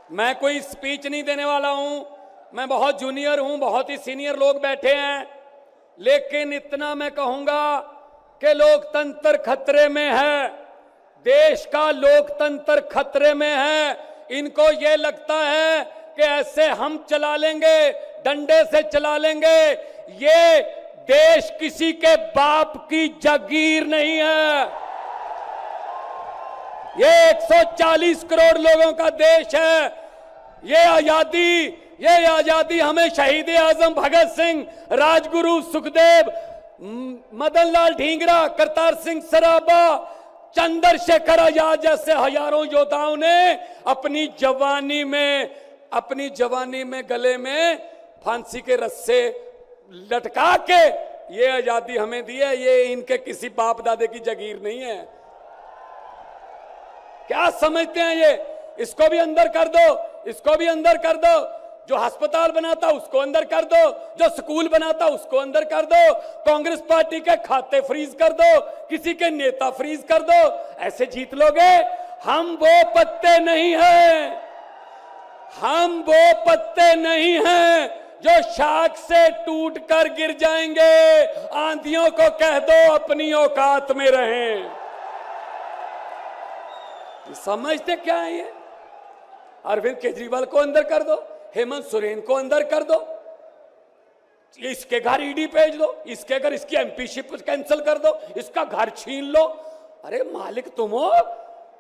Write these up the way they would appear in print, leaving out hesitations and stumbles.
मैं कोई स्पीच नहीं देने वाला हूं, मैं बहुत जूनियर हूं, बहुत ही सीनियर लोग बैठे हैं, लेकिन इतना मैं कहूंगा कि लोकतंत्र खतरे में है, देश का लोकतंत्र खतरे में है। इनको ये लगता है कि ऐसे हम चला लेंगे, डंडे से चला लेंगे। ये देश किसी के बाप की जागीर नहीं है, ये 140 करोड़ लोगों का देश है। ये आजादी हमें शहीद आजम भगत सिंह, राजगुरु सुखदेव, मदन लाल ढींगरा, करतार सिंह सराबा, चंद्रशेखर आजाद जैसे हजारों योद्धाओं ने अपनी जवानी में गले में फांसी के रस्से लटका के ये आजादी हमें दी है। ये इनके किसी बाप दादे की जागीर नहीं है। क्या समझते हैं ये? इसको भी अंदर कर दो, इसको भी अंदर कर दो। जो अस्पताल बनाता उसको अंदर कर दो, जो स्कूल बनाता उसको अंदर कर दो, कांग्रेस पार्टी के खाते फ्रीज कर दो, किसी के नेता फ्रीज कर दो। ऐसे जीत लोगे? हम वो पत्ते नहीं हैं, हम वो पत्ते नहीं हैं जो शाख से टूटकर गिर जाएंगे। आंधियों को कह दो अपनी औकात में रहें। समझते क्या है ये? अरविंद केजरीवाल को अंदर कर दो, हेमंत सोरेन को अंदर कर दो, इसके घर ईडी भेज दो, इसके घर इसकी एमपीशिप कैंसिल कर दो, इसका घर छीन लो। अरे मालिक तुम हो,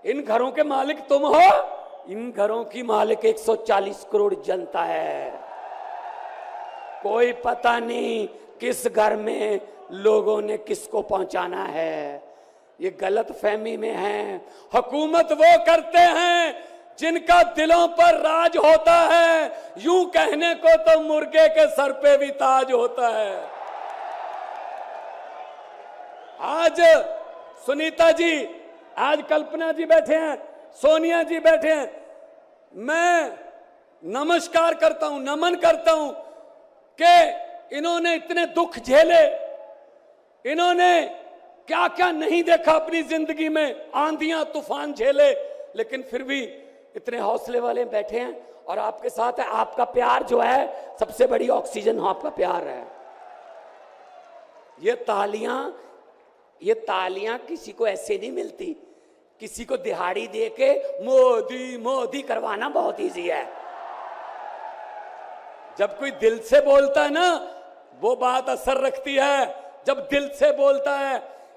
इन घरों के मालिक तुम हो। इन घरों की मालिक 140 करोड़ जनता है। कोई पता नहीं किस घर में लोगों ने किसको पहुंचाना है। ये गलत फहमी में है। हुकूमत वो करते हैं जिनका दिलों पर राज होता है। यूं कहने को तो मुर्गे के सर पे भी ताज होता है। आज सुनीता जी, आज कल्पना जी बैठे हैं, सोनिया जी बैठे हैं। मैं नमस्कार करता हूं, नमन करता हूं कि इन्होंने इतने दुख झेले, इन्होंने क्या क्या नहीं देखा अपनी जिंदगी में, आंधियां तूफान झेले, लेकिन फिर भी इतने हौसले वाले बैठे हैं और आपके साथ है। आपका प्यार जो है सबसे बड़ी ऑक्सीजन आपका प्यार है। ये तालियां किसी को ऐसे नहीं मिलती। किसी को दिहाड़ी दे के मोदी मोदी करवाना बहुत इजी है। जब कोई दिल से बोलता है ना, वो बात असर रखती है। जब दिल से बोलता है,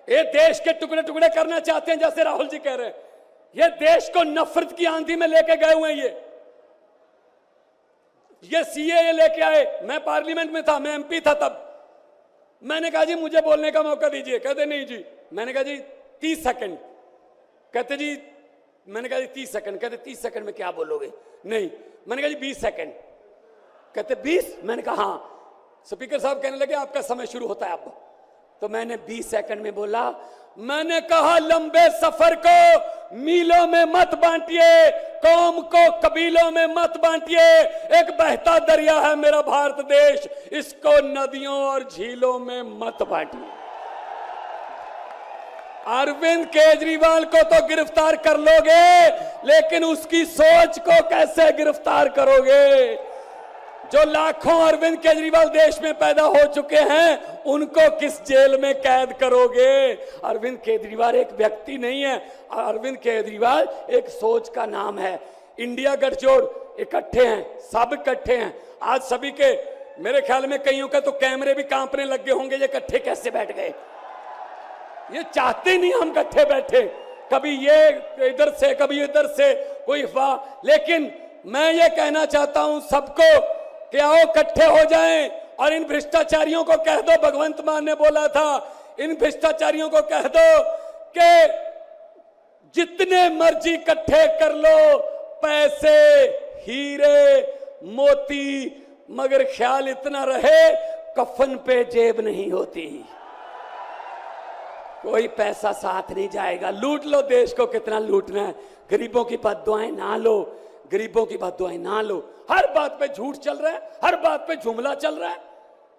ये देश के टुकड़े टुकड़े करना चाहते हैं, जैसे राहुल जी कह रहे हैं। ये देश को नफरत की आंधी में लेके गए हुए हैं। ये सीएए लेके आए। मैं पार्लियामेंट में था, मैं एमपी था तब। मैंने कहा जी मुझे बोलने का मौका दीजिए। कहते नहीं जी। मैंने कहा जी 30 सेकंड। कहते जी, मैंने कहा जी 30 सेकंड। कहते 30 सेकंड में क्या बोलोगे? नहीं। मैंने कहा जी 20 सेकंड। कहते 20? मैंने कहा हाँ। स्पीकर साहब कहने लगे आपका समय शुरू होता है अब। तो मैंने 20 सेकंड में बोला। मैंने कहा लंबे सफर को मीलों में मत बांटिए, कौम को कबीलों में मत बांटिए। एक बहता दरिया है मेरा भारत देश, इसको नदियों और झीलों में मत बांटिए। अरविंद केजरीवाल को तो गिरफ्तार कर लोगे, लेकिन उसकी सोच को कैसे गिरफ्तार करोगे? जो लाखों अरविंद केजरीवाल देश में पैदा हो चुके हैं, उनको किस जेल में कैद करोगे? अरविंद केजरीवाल एक व्यक्ति नहीं है, अरविंद केजरीवाल एक सोच का नाम है। इंडिया गठजोड़ इकट्ठे हैं, सब इकट्ठे हैं। आज सभी के, मेरे ख्याल में कईयों का तो कैमरे भी कांपने लग गए होंगे, ये इकट्ठे कैसे बैठ गए। ये चाहते नहीं हम इकट्ठे बैठे, कभी ये इधर से कभी इधर से, कोई वाह। लेकिन मैं ये कहना चाहता हूं सबको कि आओ इकट्ठे हो जाएं और इन भ्रष्टाचारियों को कह दो, भगवंत मान ने बोला था, इन भ्रष्टाचारियों को कह दो कि जितने मर्जी इकट्ठे कर लो पैसे, हीरे, मोती, मगर ख्याल इतना रहे कफन पे जेब नहीं होती। कोई पैसा साथ नहीं जाएगा। लूट लो देश को, कितना लूटना है। गरीबों की बद्दुआएं ना लो, गरीबों की बद्दुआएं ना लो। हर बात पे झूठ चल रहा है, हर बात पे जुमला चल रहा है,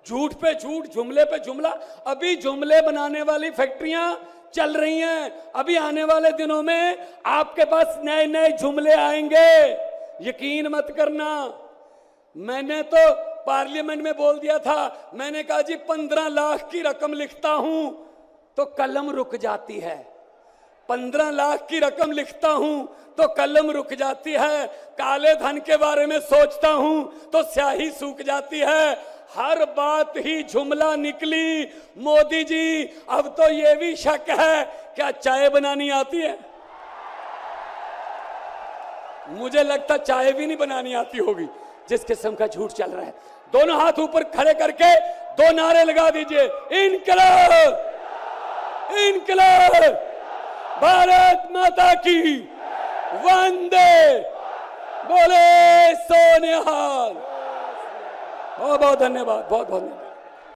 झूठ पे झूठ, जुमले पे जुमला। अभी जुमले बनाने वाली फैक्ट्रियां चल रही हैं। अभी आने वाले दिनों में आपके पास नए नए जुमले आएंगे। यकीन मत करना, मैंने तो पार्लियामेंट में बोल दिया था, मैंने कहा जी 15 लाख की रकम लिखता हूं तो कलम रुक जाती है, 15 लाख की रकम लिखता हूं तो कलम रुक जाती है, काले धन के बारे में सोचता हूं तो स्याही सूख जाती है, हर बात ही जुमला निकली। मोदी जी अब तो ये भी शक है, क्या चाय बनानी आती है? मुझे लगता चाय भी नहीं बनानी आती होगी, जिस किस्म का झूठ चल रहा है। दोनों हाथ ऊपर खड़े करके 2 नारे लगा दीजिए, इनकलाब, इनकलाब, भारत माता की, वंदे, बोले सोनिहाल। बहुत बहुत धन्यवाद, बहुत बहुत धन्यवाद।